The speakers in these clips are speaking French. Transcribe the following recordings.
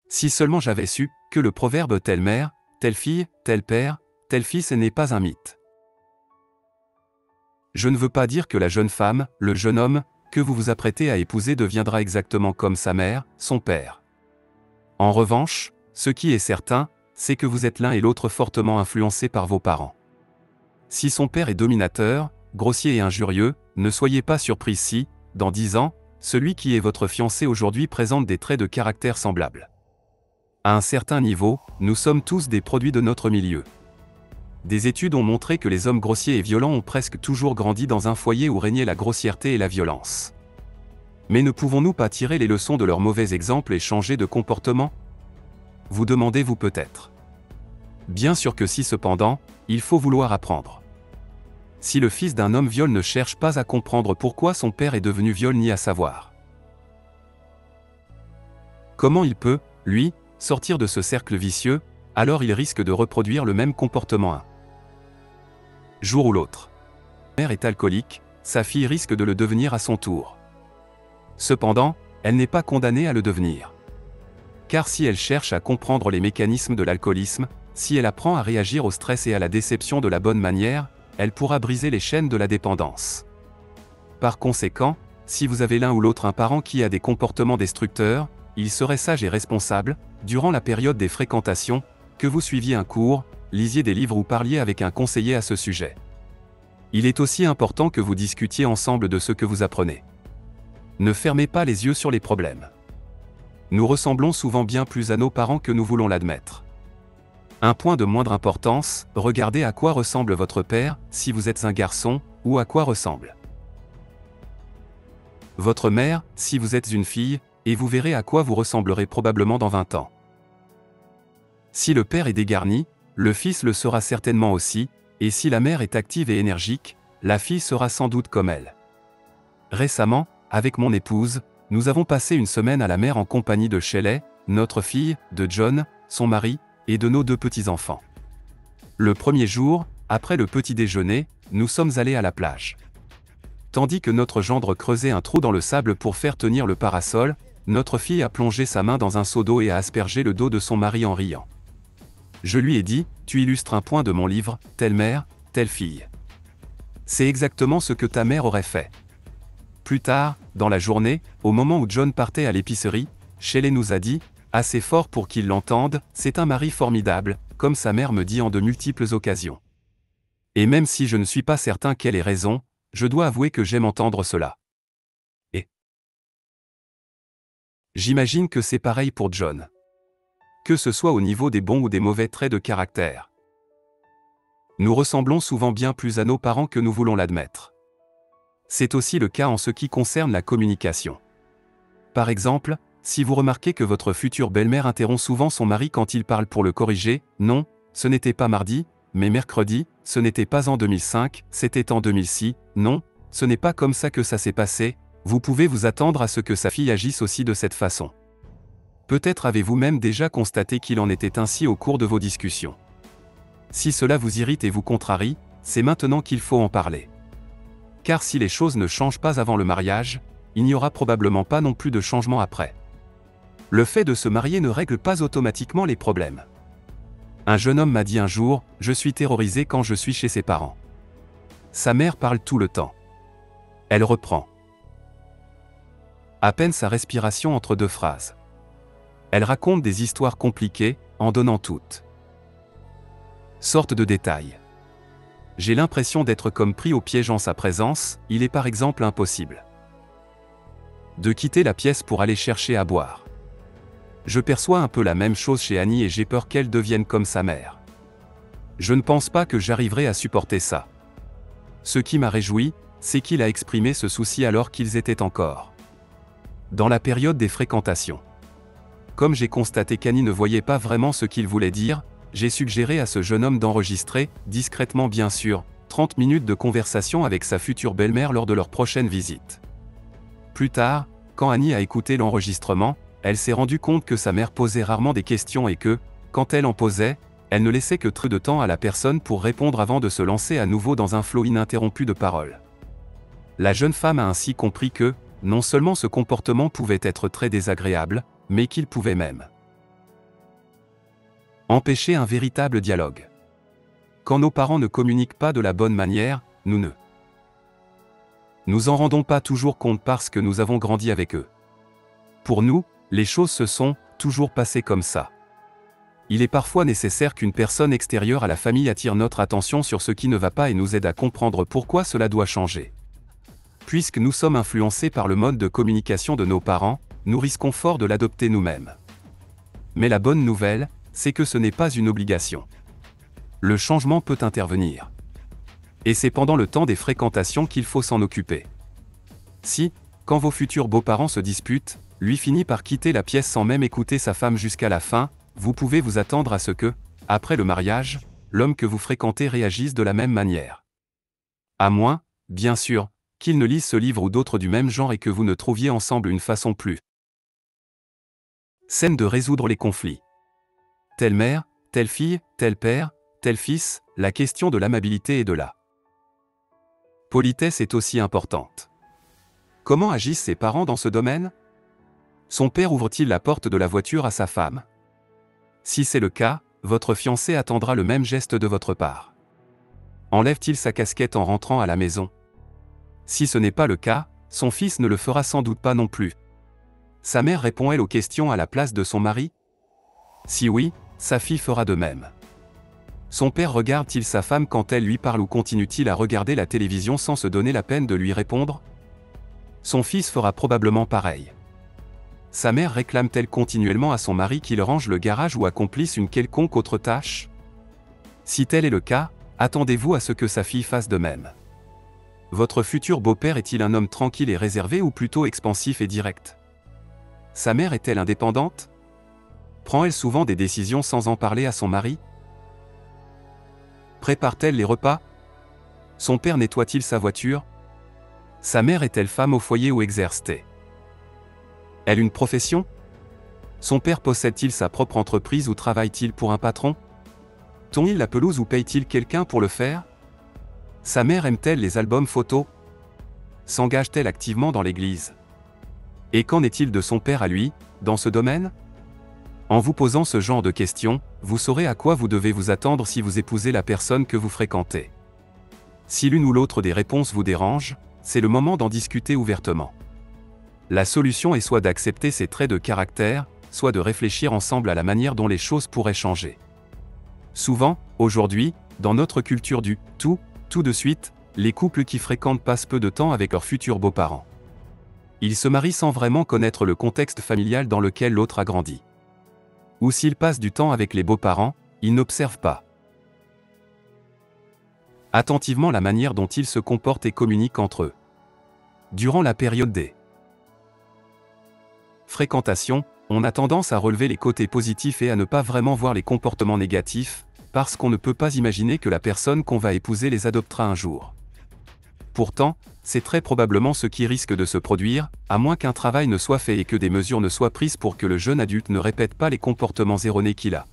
Si seulement j'avais su que le proverbe telle mère, telle fille, tel père, tel fils n'est pas un mythe. Je ne veux pas dire que la jeune femme, le jeune homme, que vous vous apprêtez à épouser deviendra exactement comme sa mère, son père. En revanche, ce qui est certain, c'est que vous êtes l'un et l'autre fortement influencés par vos parents. Si son père est dominateur, grossier et injurieux, ne soyez pas surpris si, dans 10 ans, celui qui est votre fiancé aujourd'hui présente des traits de caractère semblables. À un certain niveau, nous sommes tous des produits de notre milieu. Des études ont montré que les hommes grossiers et violents ont presque toujours grandi dans un foyer où régnait la grossièreté et la violence. Mais ne pouvons-nous pas tirer les leçons de leurs mauvais exemples et changer de comportement? Vous demandez-vous peut-être. Bien sûr que si cependant, il faut vouloir apprendre. Si le fils d'un homme viol ne cherche pas à comprendre pourquoi son père est devenu viol ni à savoir comment il peut, lui, sortir de ce cercle vicieux, alors il risque de reproduire le même comportement un jour ou l'autre. Sa mère est alcoolique, sa fille risque de le devenir à son tour. Cependant, elle n'est pas condamnée à le devenir. Car si elle cherche à comprendre les mécanismes de l'alcoolisme, si elle apprend à réagir au stress et à la déception de la bonne manière, elle pourra briser les chaînes de la dépendance. Par conséquent, si vous avez l'un ou l'autre un parent qui a des comportements destructeurs, il serait sage et responsable, durant la période des fréquentations, que vous suiviez un cours, lisiez des livres ou parliez avec un conseiller à ce sujet. Il est aussi important que vous discutiez ensemble de ce que vous apprenez. Ne fermez pas les yeux sur les problèmes. Nous ressemblons souvent bien plus à nos parents que nous voulons l'admettre. Un point de moindre importance, regardez à quoi ressemble votre père, si vous êtes un garçon, ou à quoi ressemble votre mère, si vous êtes une fille, et vous verrez à quoi vous ressemblerez probablement dans 20 ans. Si le père est dégarni, le fils le sera certainement aussi, et si la mère est active et énergique, la fille sera sans doute comme elle. Récemment, avec mon épouse, nous avons passé une semaine à la mer en compagnie de Shelley, notre fille, de John, son mari, et de nos 2 petits-enfants. Le premier jour, après le petit déjeuner, nous sommes allés à la plage. Tandis que notre gendre creusait un trou dans le sable pour faire tenir le parasol, notre fille a plongé sa main dans un seau d'eau et a aspergé le dos de son mari en riant. Je lui ai dit, tu illustres un point de mon livre, telle mère, telle fille. C'est exactement ce que ta mère aurait fait. Plus tard, dans la journée, au moment où John partait à l'épicerie, Shelley nous a dit, assez fort pour qu'il l'entende, c'est un mari formidable, comme sa mère me dit en de multiples occasions. Et même si je ne suis pas certain qu'elle ait raison, je dois avouer que j'aime entendre cela. Et j'imagine que c'est pareil pour John. Que ce soit au niveau des bons ou des mauvais traits de caractère. Nous ressemblons souvent bien plus à nos parents que nous voulons l'admettre. C'est aussi le cas en ce qui concerne la communication. Par exemple, si vous remarquez que votre future belle-mère interrompt souvent son mari quand il parle pour le corriger, non, ce n'était pas mardi, mais mercredi, ce n'était pas en 2005, c'était en 2006, non, ce n'est pas comme ça que ça s'est passé, vous pouvez vous attendre à ce que sa fille agisse aussi de cette façon. Peut-être avez-vous même déjà constaté qu'il en était ainsi au cours de vos discussions. Si cela vous irrite et vous contrarie, c'est maintenant qu'il faut en parler. Car si les choses ne changent pas avant le mariage, il n'y aura probablement pas non plus de changement après. Le fait de se marier ne règle pas automatiquement les problèmes. Un jeune homme m'a dit un jour, je suis terrorisé quand je suis chez ses parents. Sa mère parle tout le temps. Elle reprend à peine sa respiration entre 2 phrases. Elle raconte des histoires compliquées, en donnant toutes sortes de détails. J'ai l'impression d'être comme pris au piège en sa présence, il est par exemple impossible de quitter la pièce pour aller chercher à boire. Je perçois un peu la même chose chez Annie et j'ai peur qu'elle devienne comme sa mère. Je ne pense pas que j'arriverai à supporter ça. Ce qui m'a réjoui, c'est qu'il a exprimé ce souci alors qu'ils étaient encore dans la période des fréquentations. Comme j'ai constaté qu'Annie ne voyait pas vraiment ce qu'il voulait dire, j'ai suggéré à ce jeune homme d'enregistrer, discrètement bien sûr, 30 minutes de conversation avec sa future belle-mère lors de leur prochaine visite. Plus tard, quand Annie a écouté l'enregistrement, elle s'est rendue compte que sa mère posait rarement des questions et que, quand elle en posait, elle ne laissait que peu de temps à la personne pour répondre avant de se lancer à nouveau dans un flot ininterrompu de paroles. La jeune femme a ainsi compris que, non seulement ce comportement pouvait être très désagréable, mais qu'il pouvait même Empêcher un véritable dialogue. Quand nos parents ne communiquent pas de la bonne manière, nous ne nous en rendons pas toujours compte parce que nous avons grandi avec eux. Pour nous, les choses se sont toujours passées comme ça. Il est parfois nécessaire qu'une personne extérieure à la famille attire notre attention sur ce qui ne va pas et nous aide à comprendre pourquoi cela doit changer. Puisque nous sommes influencés par le mode de communication de nos parents, nous risquons fort de l'adopter nous-mêmes. Mais la bonne nouvelle, c'est que ce n'est pas une obligation. Le changement peut intervenir. Et c'est pendant le temps des fréquentations qu'il faut s'en occuper. Si, quand vos futurs beaux-parents se disputent, lui finit par quitter la pièce sans même écouter sa femme jusqu'à la fin, vous pouvez vous attendre à ce que, après le mariage, l'homme que vous fréquentez réagisse de la même manière. À moins, bien sûr, qu'il ne lise ce livre ou d'autres du même genre et que vous ne trouviez ensemble une façon plus saine de résoudre les conflits. Telle mère, telle fille, tel père, tel fils, la question de l'amabilité et de la politesse est aussi importante. Comment agissent ses parents dans ce domaine? Son père ouvre-t-il la porte de la voiture à sa femme? Si c'est le cas, votre fiancé attendra le même geste de votre part. Enlève-t-il sa casquette en rentrant à la maison? Si ce n'est pas le cas, son fils ne le fera sans doute pas non plus. Sa mère répond-elle aux questions à la place de son mari? Si oui, sa fille fera de même. Son père regarde-t-il sa femme quand elle lui parle ou continue-t-il à regarder la télévision sans se donner la peine de lui répondre? Son fils fera probablement pareil. Sa mère réclame-t-elle continuellement à son mari qu'il range le garage ou accomplisse une quelconque autre tâche? Si tel est le cas, attendez-vous à ce que sa fille fasse de même. Votre futur beau-père est-il un homme tranquille et réservé ou plutôt expansif et direct? Sa mère est-elle indépendante? Prend-elle souvent des décisions sans en parler à son mari? Prépare-t-elle les repas? Son père nettoie-t-il sa voiture? Sa mère est-elle femme au foyer ou exerce-t-elle une profession? Son père possède-t-il sa propre entreprise ou travaille-t-il pour un patron? Tond-il la pelouse ou paye-t-il quelqu'un pour le faire? Sa mère aime-t-elle les albums photos? S'engage-t-elle activement dans l'église? Et qu'en est-il de son père à lui, dans ce domaine? En vous posant ce genre de questions, vous saurez à quoi vous devez vous attendre si vous épousez la personne que vous fréquentez. Si l'une ou l'autre des réponses vous dérange, c'est le moment d'en discuter ouvertement. La solution est soit d'accepter ces traits de caractère, soit de réfléchir ensemble à la manière dont les choses pourraient changer. Souvent, aujourd'hui, dans notre culture du « tout de suite », les couples qui fréquentent passent peu de temps avec leurs futurs beaux-parents. Ils se marient sans vraiment connaître le contexte familial dans lequel l'autre a grandi. Ou s'ils passent du temps avec les beaux-parents, ils n'observent pas attentivement la manière dont ils se comportent et communiquent entre eux. Durant la période des fréquentations, on a tendance à relever les côtés positifs et à ne pas vraiment voir les comportements négatifs, parce qu'on ne peut pas imaginer que la personne qu'on va épouser les adoptera un jour. Pourtant, c'est très probablement ce qui risque de se produire, à moins qu'un travail ne soit fait et que des mesures ne soient prises pour que le jeune adulte ne répète pas les comportements erronés qu'il a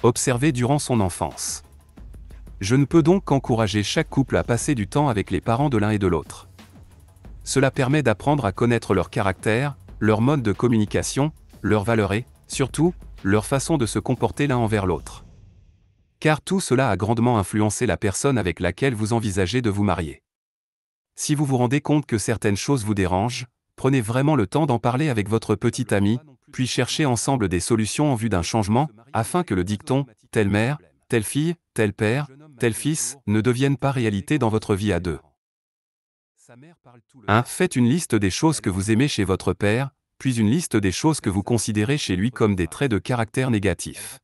observés durant son enfance. Je ne peux donc qu'encourager chaque couple à passer du temps avec les parents de l'un et de l'autre. Cela permet d'apprendre à connaître leur caractère, leur mode de communication, leurs valeurs et, surtout, leur façon de se comporter l'un envers l'autre. Car tout cela a grandement influencé la personne avec laquelle vous envisagez de vous marier. Si vous vous rendez compte que certaines choses vous dérangent, prenez vraiment le temps d'en parler avec votre petit ami, puis cherchez ensemble des solutions en vue d'un changement, afin que le dicton « telle mère, telle fille, tel père, tel fils » ne devienne pas réalité dans votre vie à deux. 1. Faites une liste des choses que vous aimez chez votre père, puis une liste des choses que vous considérez chez lui comme des traits de caractère négatifs.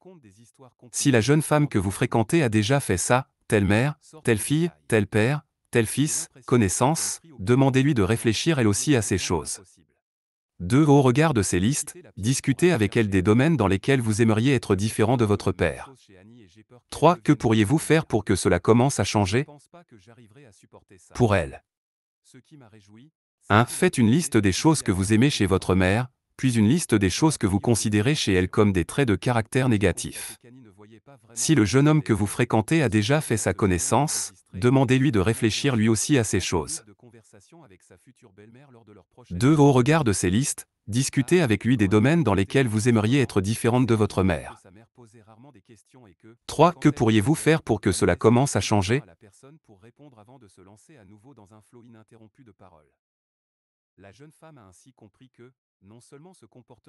Si la jeune femme que vous fréquentez a déjà fait ça, telle mère, telle fille, tel père, tel fils, connaissance, demandez-lui de réfléchir elle aussi à ces choses. 2. Au regard de ces listes, discutez avec elle des domaines dans lesquels vous aimeriez être différent de votre père. 3. Que pourriez-vous faire pour que cela commence à changer pour elle? 1. Faites une liste des choses que vous aimez chez votre mère, puis une liste des choses que vous considérez chez elle comme des traits de caractère négatifs. Si le jeune homme que vous fréquentez a déjà fait sa connaissance, demandez-lui de réfléchir lui aussi à ces choses. 2. Au regard de ces listes, discutez avec lui des domaines dans lesquels vous aimeriez être différente de votre mère. 3. Que pourriez-vous faire pour que cela commence à changer? La jeune femme a ainsi compris que, non seulement ce comportement